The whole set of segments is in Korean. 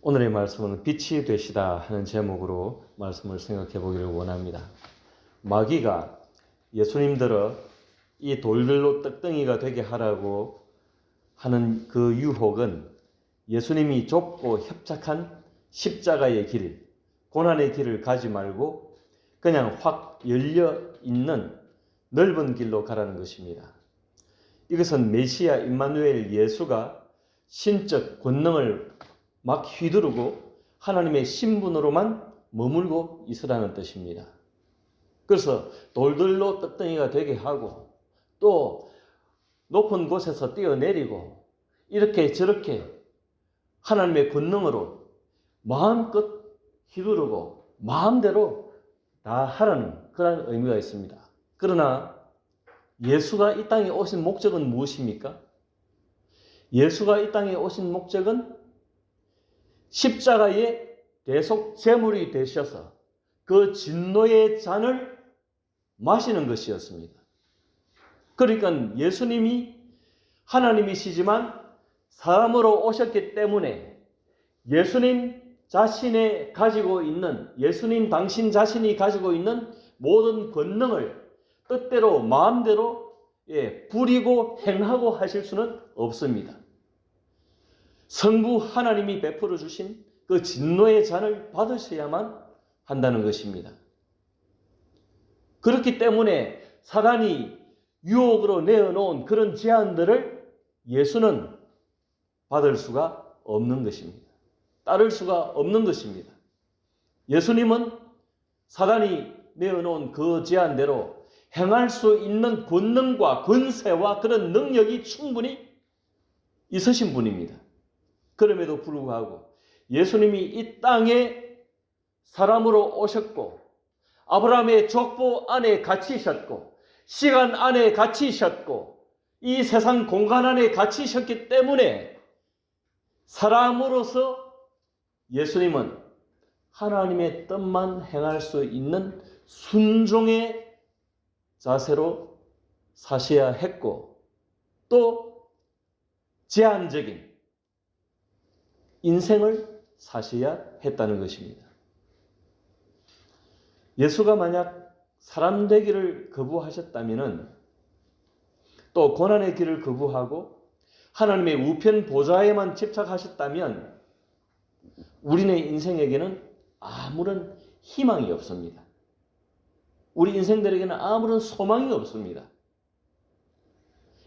오늘의 말씀은 빛이 되시다 하는 제목으로 말씀을 생각해 보기를 원합니다. 마귀가 예수님들을 이 돌들로 떡덩이가 되게 하라고 하는 그 유혹은 예수님이 좁고 협착한 십자가의 길, 고난의 길을 가지 말고 그냥 확 열려 있는 넓은 길로 가라는 것입니다. 이것은 메시아 임마누엘 예수가 신적 권능을 막 휘두르고 하나님의 신분으로만 머물고 있으라는 뜻입니다. 그래서 돌들로 떡덩이가 되게 하고 또 높은 곳에서 뛰어내리고 이렇게 저렇게 하나님의 권능으로 마음껏 휘두르고 마음대로 다 하라는 그런 의미가 있습니다. 그러나 예수가 이 땅에 오신 목적은 무엇입니까? 예수가 이 땅에 오신 목적은 십자가의 대속 제물이 되셔서 그 진노의 잔을 마시는 것이었습니다. 그러니까 예수님이 하나님이시지만 사람으로 오셨기 때문에 예수님 자신이 가지고 있는, 예수님 당신 자신이 가지고 있는 모든 권능을 뜻대로 마음대로 부리고 행하고 하실 수는 없습니다. 성부 하나님이 베풀어 주신 그 진노의 잔을 받으셔야만 한다는 것입니다. 그렇기 때문에 사단이 유혹으로 내어놓은 그런 제안들을 예수는 받을 수가 없는 것입니다. 따를 수가 없는 것입니다. 예수님은 사단이 내어놓은 그 제안대로 행할 수 있는 권능과 권세와 그런 능력이 충분히 있으신 분입니다. 그럼에도 불구하고 예수님이 이 땅에 사람으로 오셨고 아브라함의 족보 안에 갇히셨고 시간 안에 갇히셨고 이 세상 공간 안에 갇히셨기 때문에 사람으로서 예수님은 하나님의 뜻만 행할 수 있는 순종의 자세로 사셔야 했고 또 제한적인 인생을 사셔야 했다는 것입니다. 예수가 만약 사람 되기를 거부하셨다면 또 고난의 길을 거부하고 하나님의 우편 보좌에만 집착하셨다면 우리네 인생에게는 아무런 희망이 없습니다. 우리 인생들에게는 아무런 소망이 없습니다.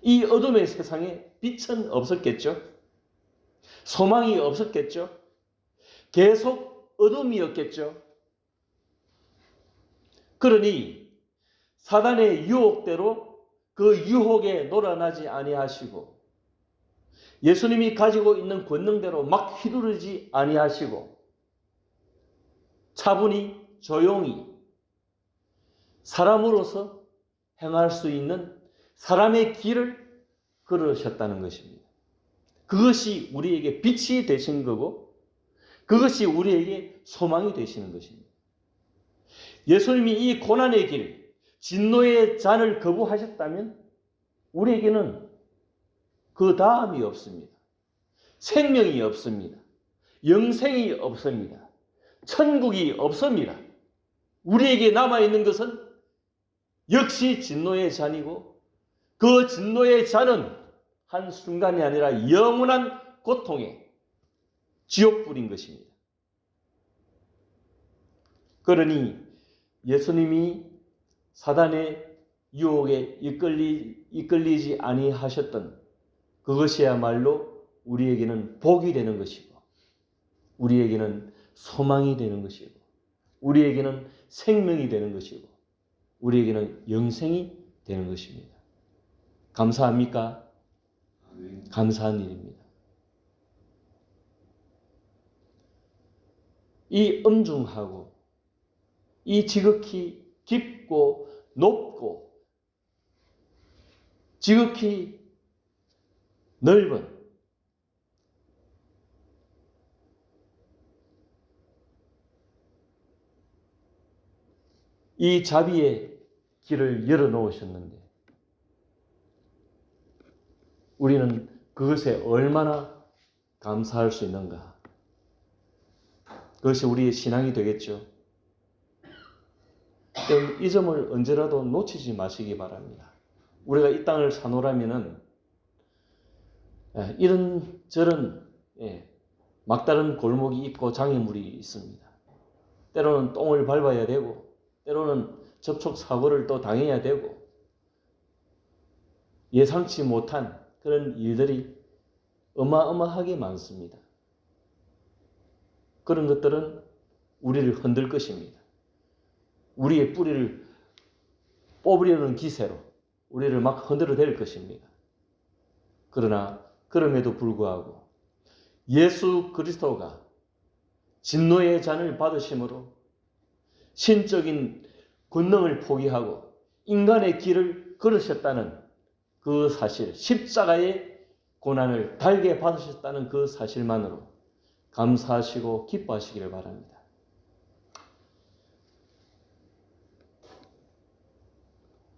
이 어둠의 세상에 빛은 없었겠죠? 소망이 없었겠죠? 계속 어둠이었겠죠? 그러니 사단의 유혹대로 그 유혹에 놀아나지 아니하시고 예수님이 가지고 있는 권능대로 막 휘두르지 아니하시고 차분히 조용히 사람으로서 행할 수 있는 사람의 길을 걸으셨다는 것입니다. 그것이 우리에게 빛이 되신 거고 그것이 우리에게 소망이 되시는 것입니다. 예수님이 이 고난의 길, 진노의 잔을 거부하셨다면 우리에게는 그 다음이 없습니다. 생명이 없습니다. 영생이 없습니다. 천국이 없습니다. 우리에게 남아있는 것은 역시 진노의 잔이고 그 진노의 잔은 한순간이 아니라 영원한 고통의 지옥불인 것입니다. 그러니 예수님이 사단의 유혹에 이끌리지 아니하셨던 그것이야말로 우리에게는 복이 되는 것이고 우리에게는 소망이 되는 것이고 우리에게는 생명이 되는 것이고 우리에게는 영생이 되는 것입니다. 감사합니까? 감사한 일입니다. 이 엄중하고 이 지극히 깊고 높고 지극히 넓은 이 자비의 길을 열어놓으셨는데 우리는 그것에 얼마나 감사할 수 있는가? 그것이 우리의 신앙이 되겠죠. 이 점을 언제라도 놓치지 마시기 바랍니다. 우리가 이 땅을 사노라면은 이런 저런 막다른 골목이 있고 장애물이 있습니다. 때로는 똥을 밟아야 되고 때로는 접촉 사고를 또 당해야 되고 예상치 못한 그런 일들이 어마어마하게 많습니다. 그런 것들은 우리를 흔들 것입니다. 우리의 뿌리를 뽑으려는 기세로 우리를 막 흔들어댈 것입니다. 그러나 그럼에도 불구하고 예수 그리스도가 진노의 잔을 받으심으로 신적인 권능을 포기하고 인간의 길을 걸으셨다는 그 사실, 십자가의 고난을 달게 받으셨다는 그 사실만으로 감사하시고 기뻐하시기를 바랍니다.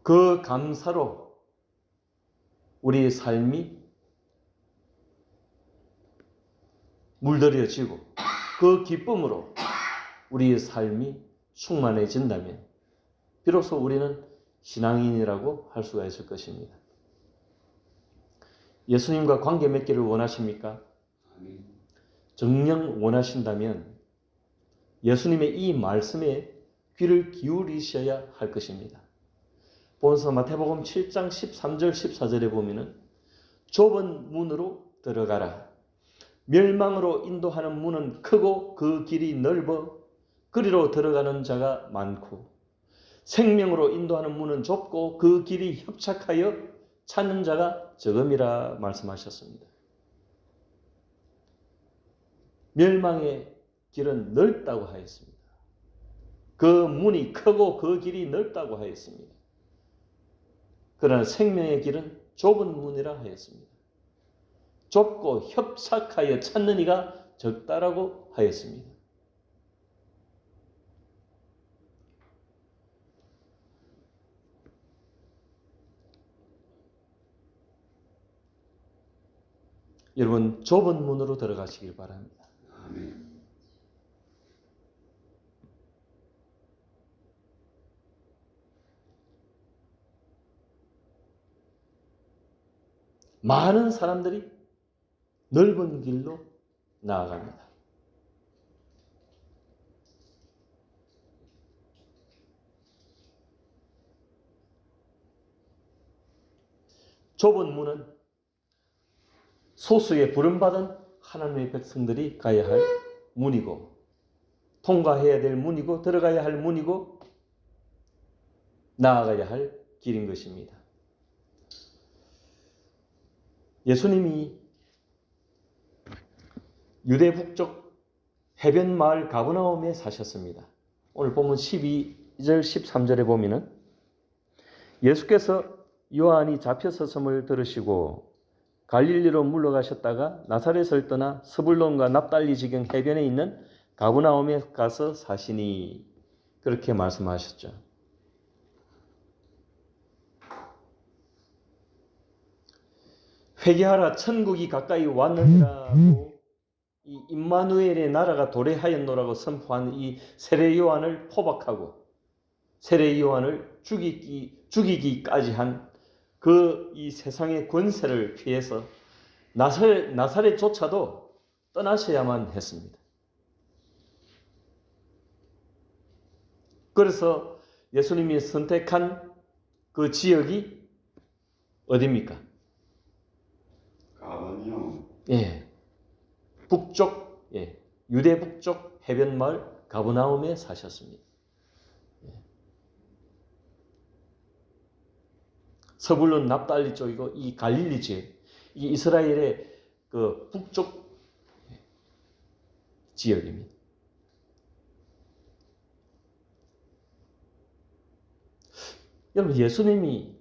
그 감사로 우리의 삶이 물들여지고 그 기쁨으로 우리의 삶이 충만해진다면 비로소 우리는 신앙인이라고 할 수가 있을 것입니다. 예수님과 관계 맺기를 원하십니까? 정녕 원하신다면 예수님의 이 말씀에 귀를 기울이셔야 할 것입니다. 본서 마태복음 7장 13절 14절에 보면은 좁은 문으로 들어가라. 멸망으로 인도하는 문은 크고 그 길이 넓어 그리로 들어가는 자가 많고 생명으로 인도하는 문은 좁고 그 길이 협착하여 찾는 자가 적음이라 말씀하셨습니다. 멸망의 길은 넓다고 하였습니다. 그 문이 크고 그 길이 넓다고 하였습니다. 그러나 생명의 길은 좁은 문이라 하였습니다. 좁고 협착하여 찾는 이가 적다라고 하였습니다. 여러분 좁은 문으로 들어가시길 바랍니다. 아멘. 많은 사람들이 넓은 길로 나아갑니다. 좁은 문은 소수의 부름받은 하나님의 백성들이 가야 할 문이고 통과해야 될 문이고 들어가야 할 문이고 나아가야 할 길인 것입니다. 예수님이 유대 북쪽 해변 마을 가버나움에 사셨습니다. 오늘 보면 12절 13절에 보면은 예수께서 요한이 잡혀섰음을 들으시고 갈릴리로 물러가셨다가 나사렛을 떠나 스불론과 납달리 지경 해변에 있는 가버나움에 가서 사시니 그렇게 말씀하셨죠. 회개하라 천국이 가까이 왔느니라고 이 임마누엘의 나라가 도래하였노라고 선포한 이 세례 요한을 포박하고 세례 요한을 죽이기까지 한 그 이 세상의 권세를 피해서 나사렛조차도 떠나셔야만 했습니다. 그래서 예수님이 선택한 그 지역이 어디입니까? 가버나움. 북쪽, 유대 북쪽 해변 마을 가버나움에 사셨습니다. 서불론 납달리 쪽이고 이 갈릴리 지역, 이 이스라엘의 그 북쪽 지역입니다. 여러분 예수님이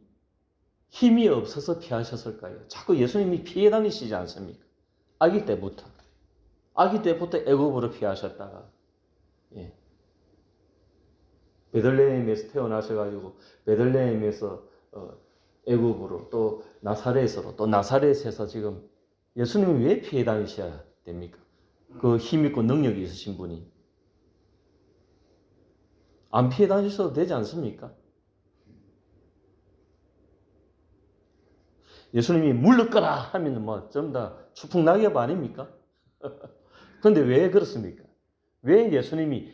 힘이 없어서 피하셨을까요? 자꾸 예수님이 피해 다니시지 않습니까? 아기 때부터 애굽으로 피하셨다가 베들레헴에서 태어나셔가지고 베들레헴에서 애굽으로 또 나사렛으로 또 나사렛에서 지금 예수님이 왜 피해 다니셔야 됩니까? 그 힘 있고 능력이 있으신 분이 안 피해 다니셔도 되지 않습니까? 예수님이 물러가라 하면 뭐 전부 다 추풍낙엽 아닙니까? 그런데 왜 그렇습니까? 왜 예수님이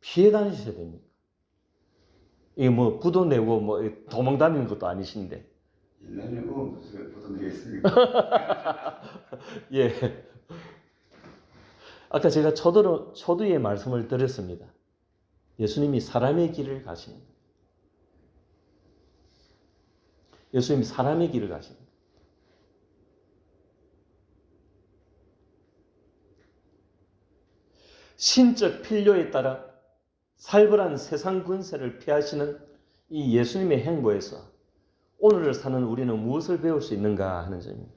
피해 다니셔야 됩니까? 이게 뭐 부도 내고 뭐 도망 다니는 것도 아니신데. 옛날에 부도 내겠습니까? 예. 아까 제가 초두의 말씀을 드렸습니다. 예수님이 사람의 길을 가시는 거예요. 예수님이 사람의 길을 가시는 거예요. 신적 필요에 따라 살벌한 세상 권세를 피하시는 이 예수님의 행보에서 오늘을 사는 우리는 무엇을 배울 수 있는가 하는 점입니다.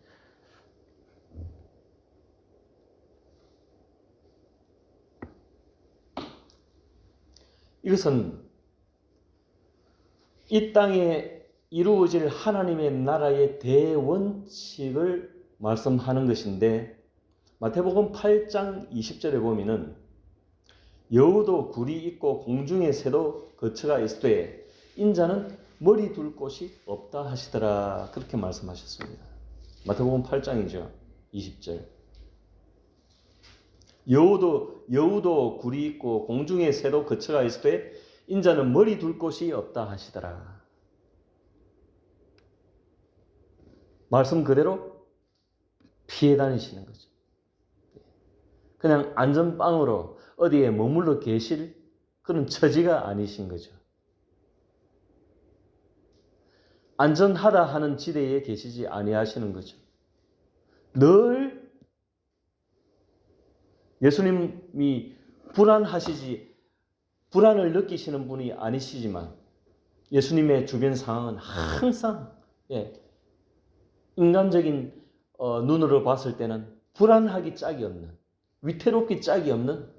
이것은 이 땅에 이루어질 하나님의 나라의 대원칙을 말씀하는 것인데, 마태복음 8장 20절에 보면은 여우도 굴이 있고 공중의 새도 거처가 있으되 인자는 머리 둘 곳이 없다 하시더라. 그렇게 말씀하셨습니다. 마태복음 8장이죠. 20절. 여우도 굴이 있고 공중의 새도 거처가 있으되 인자는 머리 둘 곳이 없다 하시더라. 말씀 그대로 피해 다니시는 거죠. 그냥 안전빵으로 어디에 머물러 계실 그런 처지가 아니신 거죠. 안전하다 하는 지대에 계시지 아니하시는 거죠. 늘 예수님이 불안을 느끼시는 분이 아니시지만 예수님의 주변 상황은 항상 인간적인 눈으로 봤을 때는 불안하기 짝이 없는, 위태롭기 짝이 없는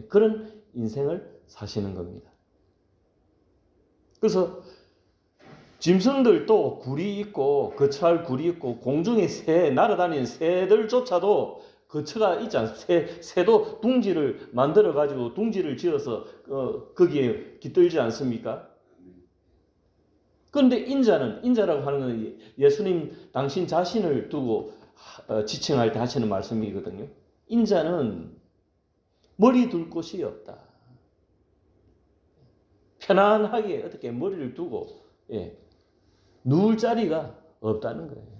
그런 인생을 사시는 겁니다. 그래서 짐승들도 굴이 있고 거처할 굴이 있고 공중에 날아다니는 새들조차도 거처가 있지 않습니까? 새도 둥지를 만들어 가지고 둥지를 지어서 거기에 깃들지 않습니까? 그런데 인자라고 하는 건 예수님 당신 자신을 두고 지칭할 때 하시는 말씀이거든요. 인자는 머리 둘 곳이 없다. 편안하게 어떻게 머리를 두고 누울 자리가 없다는 거예요.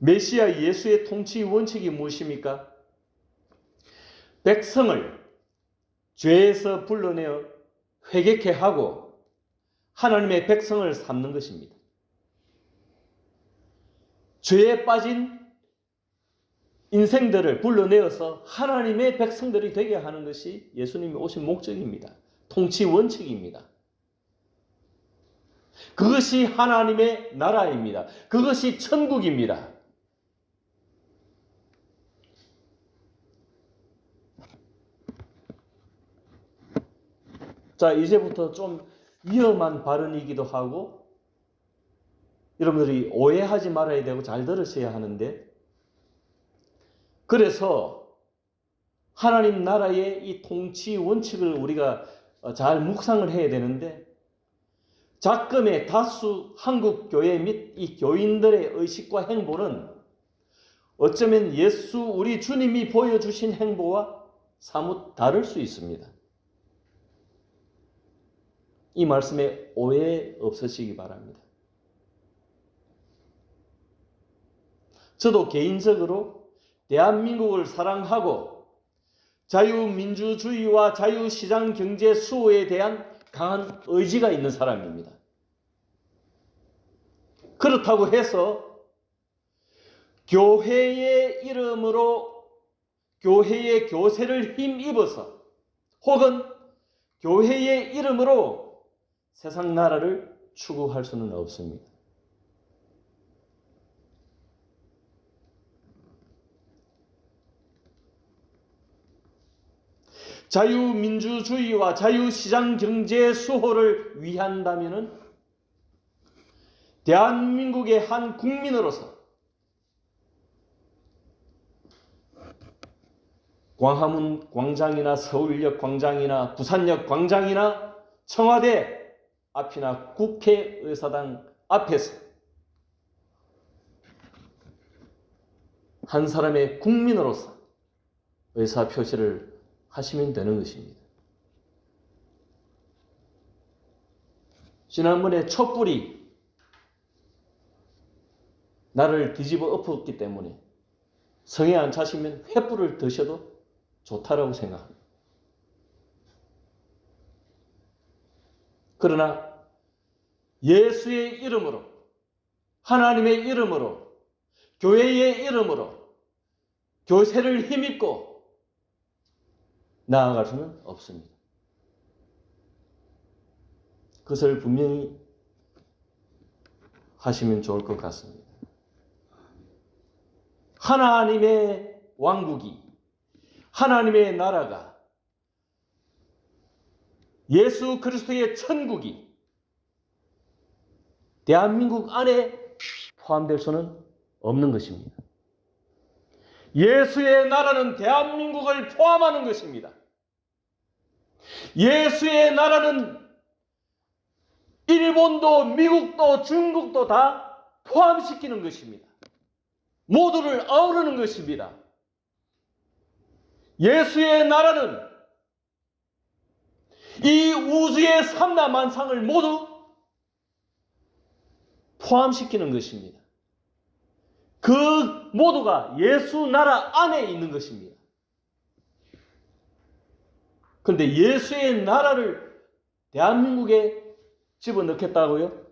메시아 예수의 통치 원칙이 무엇입니까? 백성을 죄에서 불러내어 회개케 하고 하나님의 백성을 삼는 것입니다. 죄에 빠진 인생들을 불러내어서 하나님의 백성들이 되게 하는 것이 예수님이 오신 목적입니다. 통치 원칙입니다. 그것이 하나님의 나라입니다. 그것이 천국입니다. 자, 이제부터 좀 위험한 발언이기도 하고 여러분들이 오해하지 말아야 되고 잘 들으셔야 하는데, 그래서 하나님 나라의 이 통치 원칙을 우리가 잘 묵상을 해야 되는데, 작금의 다수 한국 교회 및 이 교인들의 의식과 행보는 어쩌면 우리 주님이 보여주신 행보와 사뭇 다를 수 있습니다. 이 말씀에 오해 없으시기 바랍니다. 저도 개인적으로 대한민국을 사랑하고 자유민주주의와 자유시장 경제 수호에 대한 강한 의지가 있는 사람입니다. 그렇다고 해서 교회의 이름으로 교회의 교세를 힘입어서 혹은 교회의 이름으로 세상 나라를 추구할 수는 없습니다. 자유민주주의와 자유시장 경제 수호를 위한다면은 대한민국의 한 국민으로서 광화문 광장이나 서울역 광장이나 부산역 광장이나 청와대 앞이나 국회의사당 앞에서 한 사람의 국민으로서 의사표시를 하시면 되는 것입니다. 지난번에 촛불이 나를 뒤집어 엎었기 때문에 성에 안 차시면 횃불을 드셔도 좋다라고 생각합니다. 그러나 예수의 이름으로, 하나님의 이름으로, 교회의 이름으로 교세를 힘입고 나아갈 수는 없습니다. 그것을 분명히 하시면 좋을 것 같습니다. 하나님의 왕국이, 하나님의 나라가, 예수 그리스도의 천국이 대한민국 안에 포함될 수는 없는 것입니다. 예수의 나라는 대한민국을 포함하는 것입니다. 예수의 나라는 일본도 미국도 중국도 다 포함시키는 것입니다. 모두를 아우르는 것입니다. 예수의 나라는 이 우주의 삼라만상을 모두 포함시키는 것입니다. 그 모두가 예수 나라 안에 있는 것입니다. 그런데 예수의 나라를 대한민국에 집어넣겠다고요?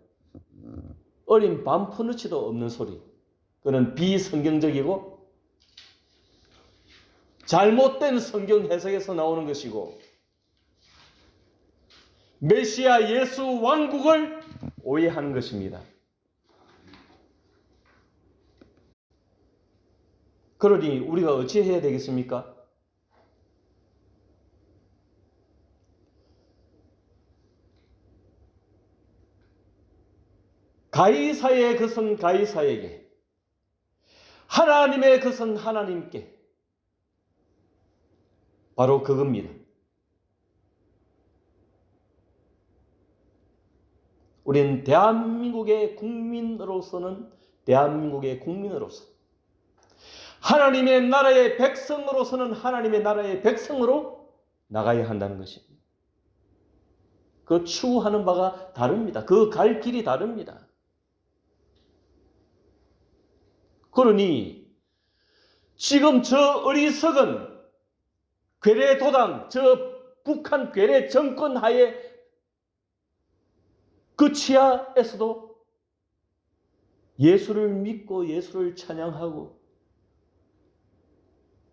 어린 반푸느치도 없는 소리. 그는 비성경적이고 잘못된 성경 해석에서 나오는 것이고 메시아 예수 왕국을 오해하는 것입니다. 그러니 우리가 어찌해야 되겠습니까? 가이사의 것은 가이사에게, 하나님의 것은 하나님께. 바로 그겁니다. 우리는 대한민국의 국민으로서는 대한민국의 국민으로서, 하나님의 나라의 백성으로서는 하나님의 나라의 백성으로 나가야 한다는 것입니다. 그 추구하는 바가 다릅니다. 그 갈 길이 다릅니다. 그러니 지금 저 어리석은 괴뢰 도당, 저 북한 괴뢰 정권 하에 그 치하에서도 예수를 믿고 예수를 찬양하고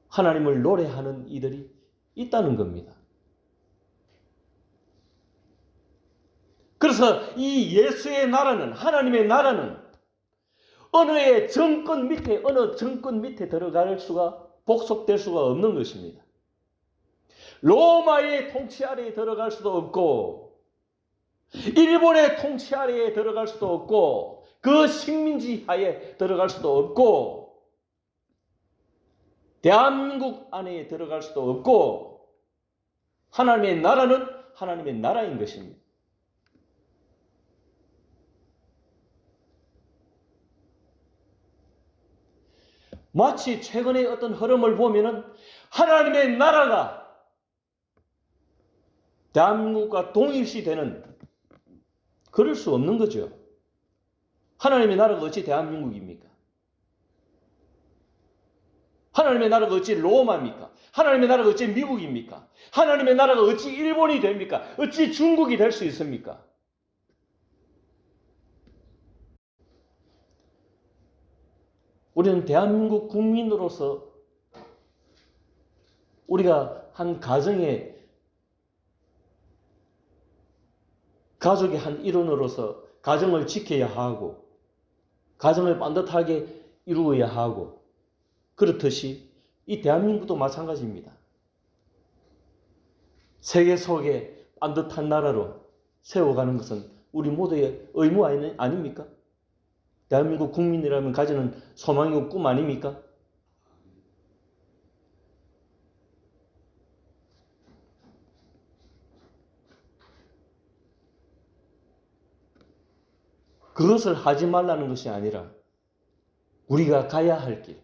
하나님을 노래하는 이들이 있다는 겁니다. 그래서 이 예수의 나라는, 하나님의 나라는 어느 정권 밑에 들어갈 수가, 복속될 수가 없는 것입니다. 로마의 통치 아래에 들어갈 수도 없고 일본의 통치 아래에 들어갈 수도 없고 그 식민지 하에 들어갈 수도 없고 대한민국 안에 들어갈 수도 없고 하나님의 나라는 하나님의 나라인 것입니다. 마치 최근의 어떤 흐름을 보면은 하나님의 나라가 대한민국과 동일시되는, 그럴 수 없는 거죠. 하나님의 나라가 어찌 대한민국입니까? 하나님의 나라가 어찌 로마입니까? 하나님의 나라가 어찌 미국입니까? 하나님의 나라가 어찌 일본이 됩니까? 어찌 중국이 될 수 있습니까? 우리는 대한민국 국민으로서 우리가 한 가정의 가족의 한 일원으로서 가정을 지켜야 하고 가정을 반듯하게 이루어야 하고 그렇듯이 이 대한민국도 마찬가지입니다. 세계 속에 반듯한 나라로 세워가는 것은 우리 모두의 의무 아닙니까? 대한민국 국민이라면 가지는 소망이고 꿈 아닙니까? 그것을 하지 말라는 것이 아니라 우리가 가야 할 길,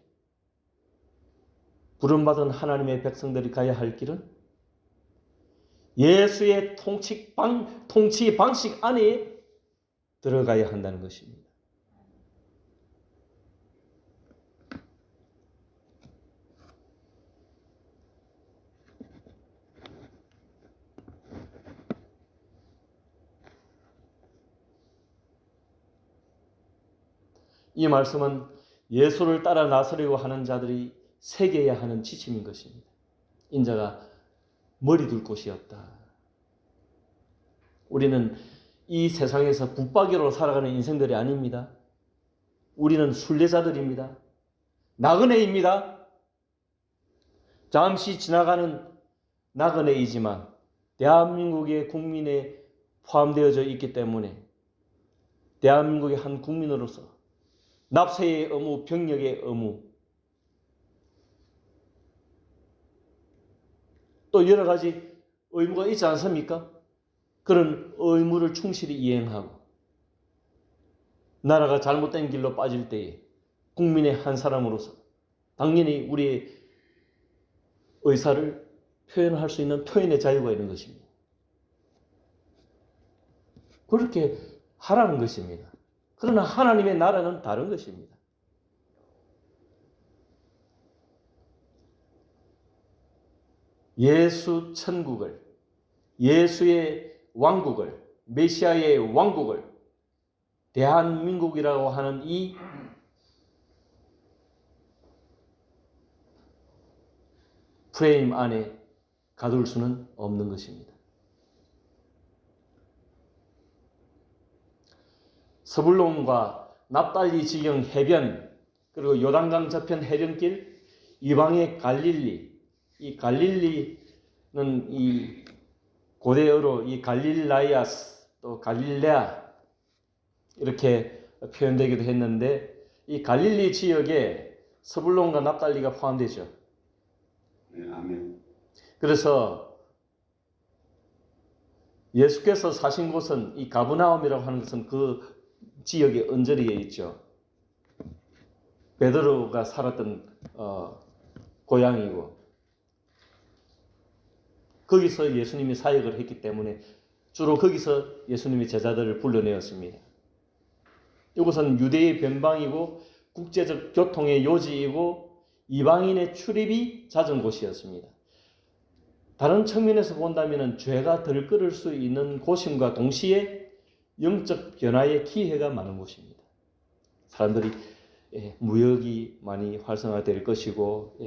부름받은 하나님의 백성들이 가야 할 길은 예수의 통치 방식 안에 들어가야 한다는 것입니다. 이 말씀은 예수를 따라 나서려고 하는 자들이 새겨야 하는 지침인 것입니다. 인자가 머리 둘 곳이 없다. 우리는 이 세상에서 붙박이로 살아가는 인생들이 아닙니다. 우리는 순례자들입니다. 나그네입니다. 잠시 지나가는 나그네이지만 대한민국의 국민에 포함되어져 있기 때문에 대한민국의 한 국민으로서 납세의 의무, 병력의 의무, 또 여러 가지 의무가 있지 않습니까? 그런 의무를 충실히 이행하고 나라가 잘못된 길로 빠질 때에 국민의 한 사람으로서 당연히 우리의 의사를 표현할 수 있는 표현의 자유가 있는 것입니다. 그렇게 하라는 것입니다. 그러나 하나님의 나라는 다른 것입니다. 예수 천국을, 예수의 왕국을, 메시아의 왕국을 대한민국이라고 하는 이 프레임 안에 가둘 수는 없는 것입니다. 서불론과 납달리 지경 해변, 그리고 요단강 저편 해변길, 이방의 갈릴리, 이 갈릴리는 이 고대어로 이 갈릴라이아스, 또 갈릴레아 이렇게 표현되기도 했는데 이 갈릴리 지역에 서불론과 납달리가 포함되죠. 네, 아멘. 그래서 예수께서 사신 곳은 이 가브나움이라고 하는 것은 그 지역의 언저리에 있죠. 베드로가 살았던 고향이고 거기서 예수님이 사역을 했기 때문에 주로 거기서 예수님이 제자들을 불러내었습니다. 이곳은 유대의 변방이고 국제적 교통의 요지이고 이방인의 출입이 잦은 곳이었습니다. 다른 측면에서 본다면 죄가 덜 끓을 수 있는 곳임과 동시에 영적 변화의 기회가 많은 곳입니다. 사람들이 무역이 많이 활성화될 것이고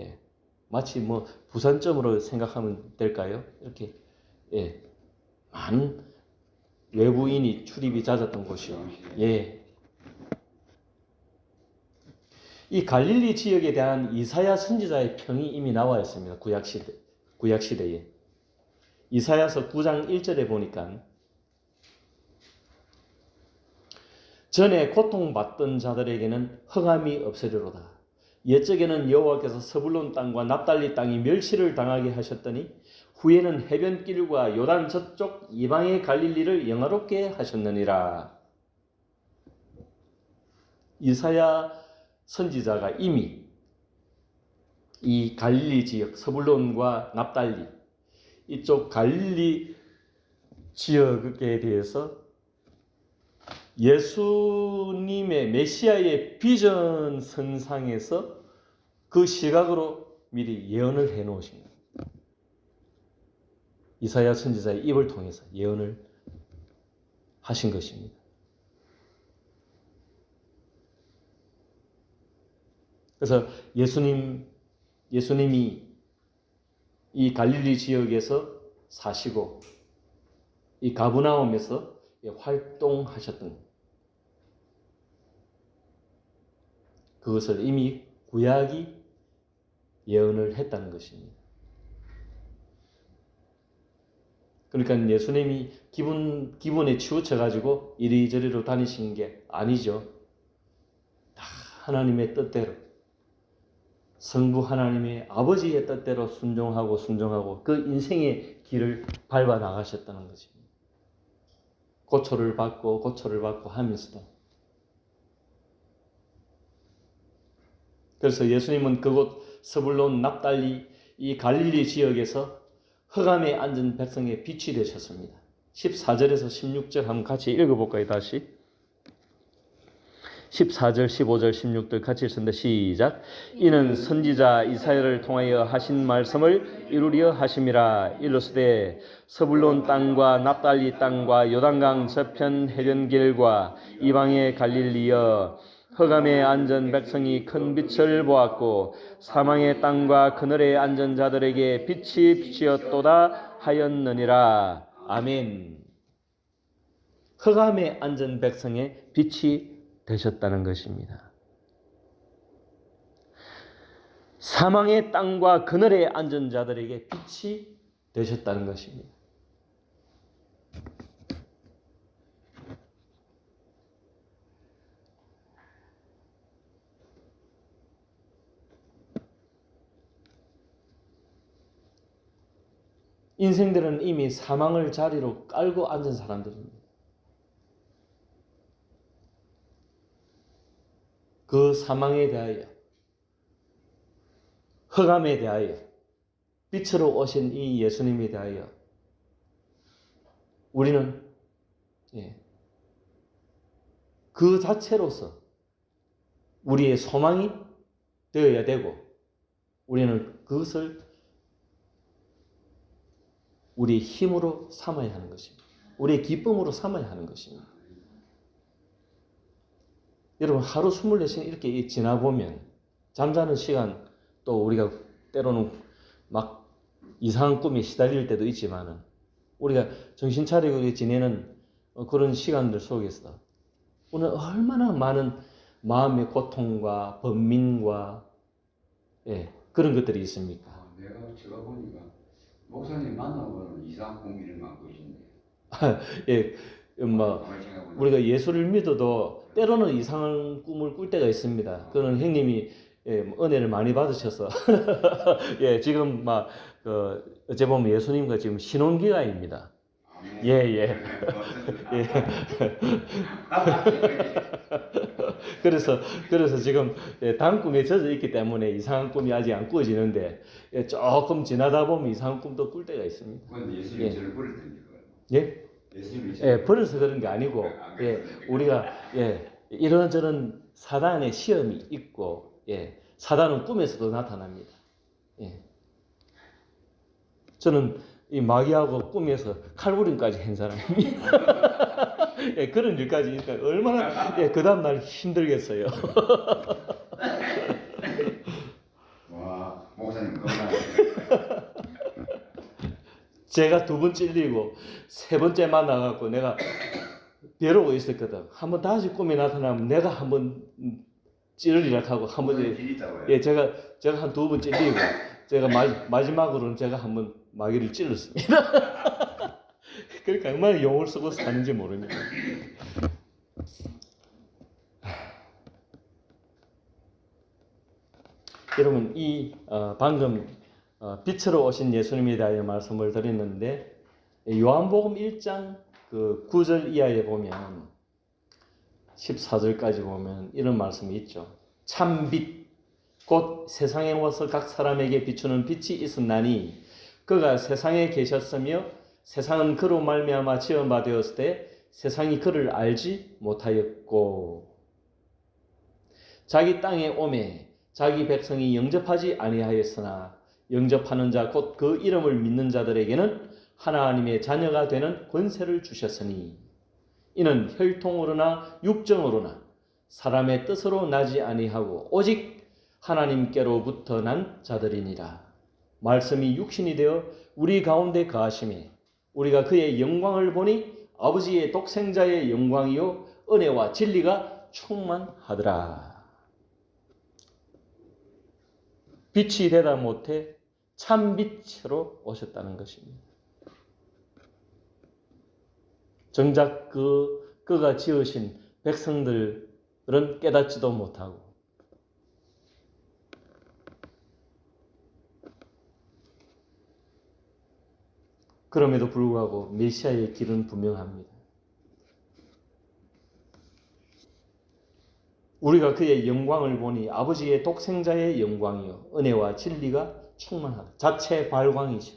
마치 뭐 부산점으로 생각하면 될까요? 이렇게 많은 외부인이 출입이 잦았던 곳이요. 이 갈릴리 지역에 대한 이사야 선지자의 평이 이미 나와 있습니다. 구약 시대에 이사야서 9장 1절에 보니까 전에 고통받던 자들에게는 흑암이 없으리로다. 옛적에는 여호와께서 서불론 땅과 납달리 땅이 멸시를 당하게 하셨더니 후에는 해변길과 요단 저쪽 이방의 갈릴리를 영화롭게 하셨느니라. 이사야 선지자가 이미 이 갈릴리 지역 서불론과 납달리 이쪽 갈릴리 지역에 대해서 예수님의 메시아의 비전 선상에서 그 시각으로 미리 예언을 해 놓으십니다. 이사야 선지자의 입을 통해서 예언을 하신 것입니다. 그래서 예수님이 이 갈릴리 지역에서 사시고 이 가브나움에서 활동하셨던 그것을 이미 구약이 예언을 했다는 것입니다. 그러니까 예수님이 기분에 치우쳐 가지고 이리저리로 다니신 게 아니죠. 하나님의 뜻대로, 성부 하나님의 아버지의 뜻대로 순종하고 그 인생의 길을 밟아 나가셨다는 것입니다. 고초를 받고 하면서도. 그래서 예수님은 그곳 스불론 납달리 이 갈릴리 지역에서 흑암에 앉은 백성의 빛이 되셨습니다. 14절에서 16절 한번 같이 읽어볼까요? 다시 14절, 15절, 16절 같이 읽습니다. 시작. 이는 선지자 이사야를 통하여 하신 말씀을 이루려 하심이라. 이르시되 서불론 땅과 납달리 땅과 요단강 저편 해변길과 이방의 갈릴리여, 흑암에 앉은 백성이 큰 빛을 보았고 사망의 땅과 그늘에 앉은 자들에게 빛이 비치었도다 하였느니라. 아멘. 흑암에 앉은 백성의 빛이 되셨다는 것입니다. 사망의 땅과 그늘에 앉은 자들에게 빛이 되셨다는 것입니다. 인생들은 이미 사망을 자리로 깔고 앉은 사람들입니다. 그 사망에 대하여, 흑암에 대하여, 빛으로 오신 이 예수님에 대하여 우리는 그 자체로서 우리의 소망이 되어야 되고, 우리는 그것을 우리의 힘으로 삼아야 하는 것입니다. 우리의 기쁨으로 삼아야 하는 것입니다. 여러분, 하루 24시간 이렇게 지나보면 잠자는 시간, 또 우리가 때로는 막 이상한 꿈에 시달릴 때도 있지만은 우리가 정신 차리고 지내는 그런 시간들 속에서 오늘 얼마나 많은 마음의 고통과 번민과 그런 것들이 있습니까? 제가 보니까 목사님 만나고는 이상 공기를 맡고 계신데. 우리가 예수를 믿어도 때로는 이상한 꿈을 꿀 때가 있습니다. 그는 형님이 은혜를 많이 받으셔서 지금 어째 보면 예수님과 지금 신혼기간입니다. 그래서 지금 단 꿈에 젖어 있기 때문에 이상한 꿈이 아직 안 꾸어지는데 조금 지나다 보면 이상한 꿈도 꿀 때가 있습니다. 그건 예수님이 저를 버릴 테니까. 버려서 그런 게 아니고 우리가 이런저런 사단의 시험이 있고 사단은 꿈에서도 나타납니다. 저는 이 마귀하고 꿈에서 칼부림까지 한 사람입니다. 그런 일까지 있으니까 얼마나 그 다음날 힘들겠어요. 와, 목사님 건강. 제가 2번 찔리고 3번째 만나갖고 내가 벼르고 있었거든. 한번 다시 꿈에 나타나면 내가 한번 찌르리라 하고 한번 제가 한 2번 찔리고 제가 마지막으로는 제가 한번 마귀를 찔렀습니다. 그러니까 얼마나 용을 쓰고 사는지 모릅니다. 여러분, 이 방금 빛으로 오신 예수님에 대하여 말씀을 드렸는데 요한복음 1장 그 9절 이하에 보면 14절까지 보면 이런 말씀이 있죠. 참 빛 곧 세상에 와서 각 사람에게 비추는 빛이 있었나니 그가 세상에 계셨으며 세상은 그로 말미암아 지은 바 되었을 때 세상이 그를 알지 못하였고 자기 땅에 오매 자기 백성이 영접하지 아니하였으나 영접하는 자 곧 그 이름을 믿는 자들에게는 하나님의 자녀가 되는 권세를 주셨으니 이는 혈통으로나 육정으로나 사람의 뜻으로 나지 아니하고 오직 하나님께로부터 난 자들이니라. 말씀이 육신이 되어 우리 가운데 거하심에 우리가 그의 영광을 보니 아버지의 독생자의 영광이요 은혜와 진리가 충만하더라. 빛이 되다 못해 참빛으로 오셨다는 것입니다. 정작 그가 지으신 백성들은 깨닫지도 못하고 그럼에도 불구하고 메시아의 길은 분명합니다. 우리가 그의 영광을 보니 아버지의 독생자의 영광이요 은혜와 진리가 충만하다. 자체 발광이죠.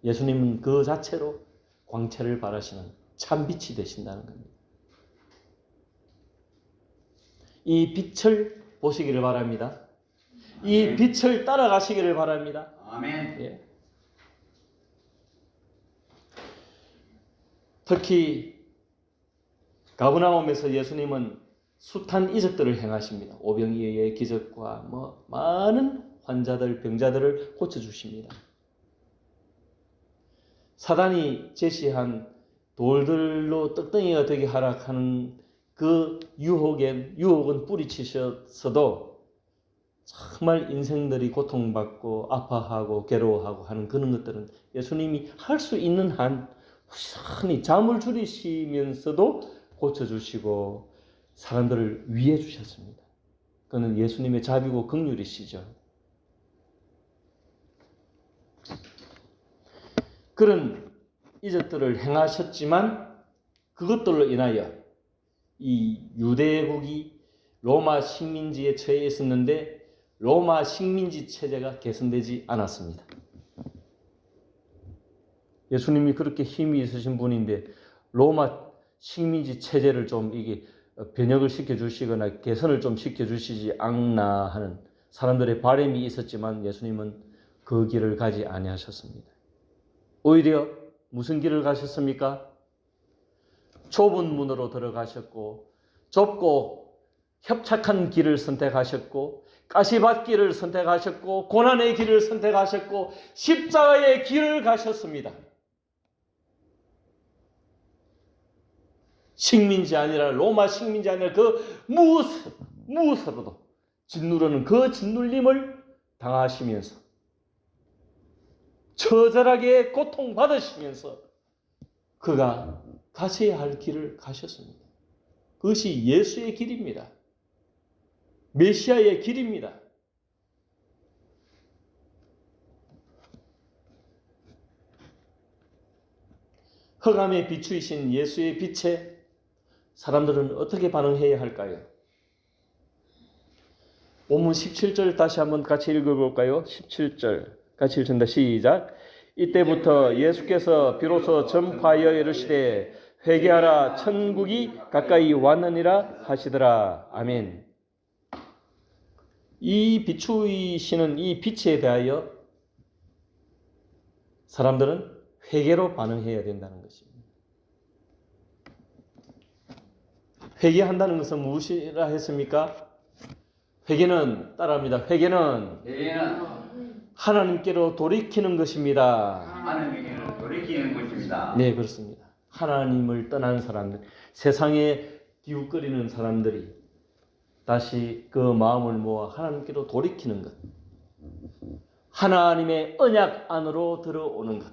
예수님은 그 자체로 광채를 발하시는 참 빛이 되신다는 겁니다. 이 빛을 보시기를 바랍니다. 이 빛을 따라가시기를 바랍니다. 아멘. 특히 가브나움에서 예수님은 숱한 이적들을 행하십니다. 오병이어의 기적과 많은 환자들, 병자들을 고쳐주십니다. 사단이 제시한 돌들로 떡덩이가 되게 하락하는 그 유혹은 뿌리치셨어도 정말 인생들이 고통받고 아파하고 괴로워하고 하는 그런 것들은 예수님이 할 수 있는 한 부지런히 잠을 줄이시면서도 고쳐주시고 사람들을 위해 주셨습니다. 그는 예수님의 자비고 긍휼이시죠. 그런 이적들을 행하셨지만 그것들로 인하여 이 유대국이 로마 식민지에 처해 있었는데 로마 식민지 체제가 개선되지 않았습니다. 예수님이 그렇게 힘이 있으신 분인데 로마 식민지 체제를 좀 이게 변혁을 시켜주시거나 개선을 좀 시켜주시지 않나 하는 사람들의 바람이 있었지만 예수님은 그 길을 가지 아니하셨습니다. 오히려 무슨 길을 가셨습니까? 좁은 문으로 들어가셨고 좁고 협착한 길을 선택하셨고 가시밭길을 선택하셨고 고난의 길을 선택하셨고 십자가의 길을 가셨습니다. 식민지 아니라 로마 식민지 아니라 그 무엇으로도 짓누르는 그 짓눌림을 당하시면서 처절하게 고통받으시면서 그가 가셔야 할 길을 가셨습니다. 그것이 예수의 길입니다. 메시아의 길입니다. 흑암에 비추이신 예수의 빛에 사람들은 어떻게 반응해야 할까요? 본문 17절 다시 한번 같이 읽어볼까요? 17절 같이 읽습니다. 시작. 이때부터 예수께서 비로소 전파하여 이르시되 회개하라 천국이 가까이 왔느니라 하시더라. 아멘. 이 비추이시는 이 빛에 대하여 사람들은 회개로 반응해야 된다는 것입니다. 회개한다는 것은 무엇이라 했습니까? 회개는 따라합니다. 회개는 하나님께로 돌이키는 것입니다. 하나님께로 돌이키는 것입니다. 네, 그렇습니다. 하나님을 떠난 사람들, 세상에 기웃거리는 사람들이 다시 그 마음을 모아 하나님께로 돌이키는 것. 하나님의 언약 안으로 들어오는 것.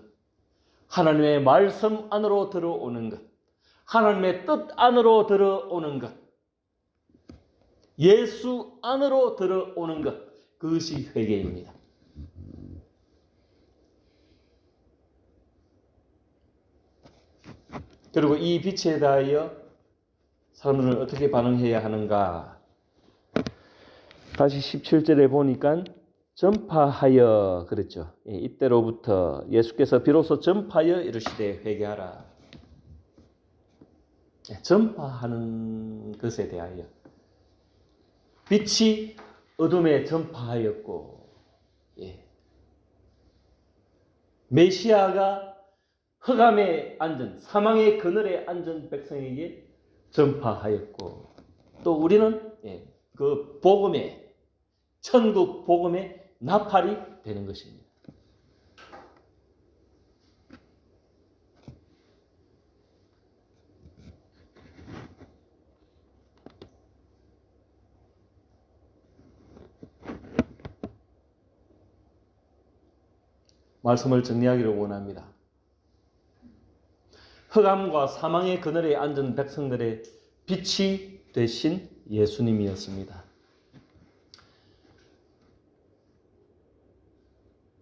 하나님의 말씀 안으로 들어오는 것. 하나님의 뜻 안으로 들어오는 것. 예수 안으로 들어오는 것. 그것이 회개입니다. 그리고 이 빛에 대하여 사람들은 어떻게 반응해야 하는가? 다시 17절에 보니까 전파하여 그랬죠. 이때로부터 예수께서 비로소 전파하여 이르시되 회개하라. 전파하는 것에 대하여 빛이 어둠에 전파하였고 메시아가 흑암에 앉은 사망의 그늘에 앉은 백성에게 전파하였고 또 우리는 그 복음의 천국 복음의 나팔이 되는 것입니다. 말씀을 정리하기를 원합니다. 흑암과 사망의 그늘에 앉은 백성들의 빛이 되신 예수님이었습니다.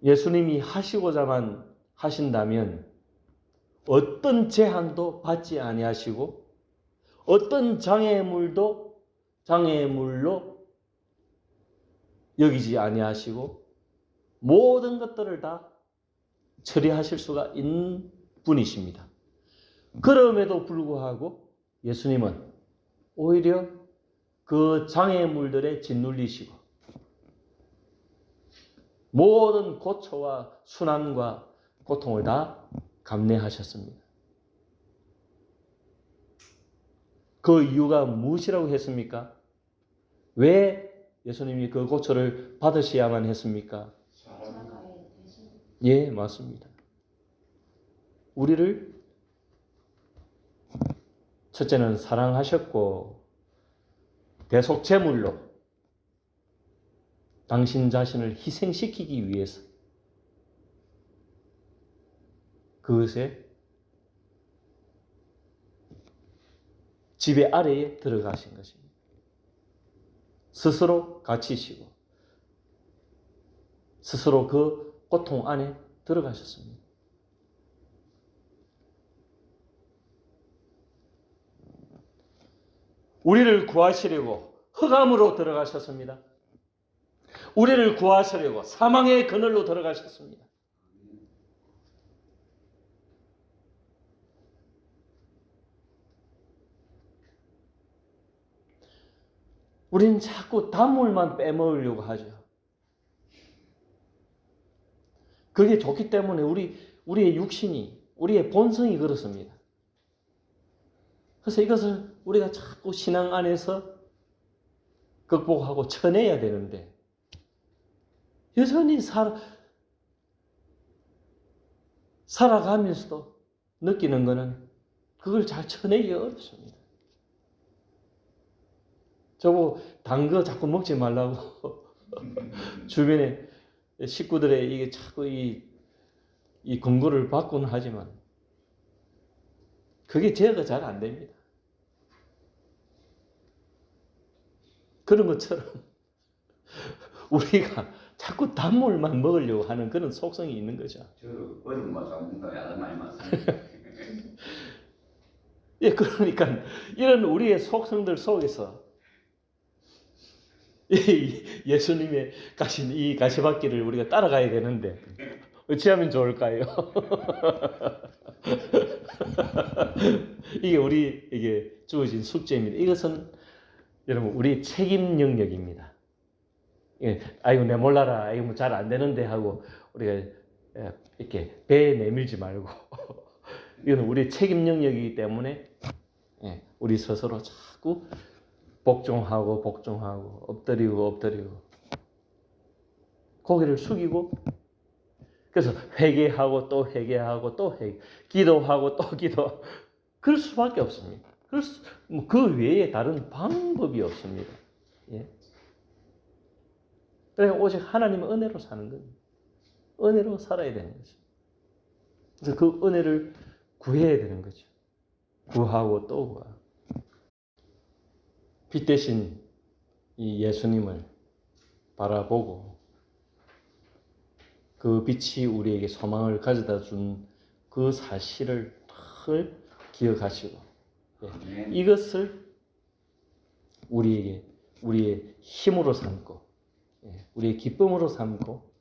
예수님이 하시고자만 하신다면 어떤 제한도 받지 아니하시고 어떤 장애물도 장애물로 여기지 아니하시고 모든 것들을 다 처리하실 수가 있는 분이십니다. 그럼에도 불구하고 예수님은 오히려 그 장애물들에 짓눌리시고 모든 고초와 순환과 고통을 다 감내하셨습니다. 그 이유가 무엇이라고 했습니까? 왜 예수님이 그 고초를 받으셔야만 했습니까? 예, 맞습니다. 우리를 첫째는 사랑하셨고 대속제물로 당신 자신을 희생시키기 위해서 그것에 지배 아래에 들어가신 것입니다. 스스로 갇히시고 스스로 그 고통 안에 들어가셨습니다. 우리를 구하시려고 흑암으로 들어가셨습니다. 우리를 구하시려고 사망의 그늘로 들어가셨습니다. 우리는 자꾸 단물만 빼먹으려고 하죠. 그게 좋기 때문에 우리의 육신이, 우리의 본성이 그렇습니다. 그래서 이것을 우리가 자꾸 신앙 안에서 극복하고 쳐내야 되는데 여전히 살아가면서도 느끼는 것은 그걸 잘 쳐내기 어렵습니다. 저보고 단 거 자꾸 먹지 말라고 주변에 식구들의 이게 자꾸 이 권고를 받고는 하지만 그게 제어가 잘 안 됩니다. 그런 것처럼 우리가 자꾸 단물만 먹으려고 하는 그런 속성이 있는 거죠. 저도 어른 맞습니다. 야단 많이 맞습니다. 예, 그러니까 이런 우리의 속성들 속에서 예수님의 가신 이 가시밭길을 우리가 따라가야 되는데 어찌하면 좋을까요? 이게 우리에게 주어진 숙제입니다. 이것은 여러분 우리 책임 영역입니다. 예, 아이고 내 몰라라, 이거 뭐 잘 안 되는데 하고 우리가 이렇게 배에 내밀지 말고 이건 우리 책임 영역이기 때문에 우리 스스로 자꾸 복종하고 엎드리고 고개를 숙이고 그래서 회개하고 또 회개하고 또 회개, 기도하고 또 기도 그럴 수밖에 없습니다. 그 외에 다른 방법이 없습니다. 예. 그래서 오직 하나님의 은혜로 사는 겁니다. 은혜로 살아야 되는 거죠. 그래서 그 은혜를 구해야 되는 거죠. 구하고 또 구하고. 빛 대신 이 예수님을 바라보고 그 빛이 우리에게 소망을 가져다 준 그 사실을 늘 기억하시고 이것을 우리에게 우리의 힘으로 삼고 우리의 기쁨으로 삼고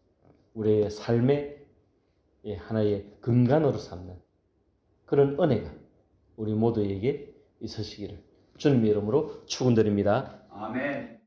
우리의 삶의 하나의 근간으로 삼는 그런 은혜가 우리 모두에게 있으시기를 주님의 이름으로 축원드립니다. 아멘.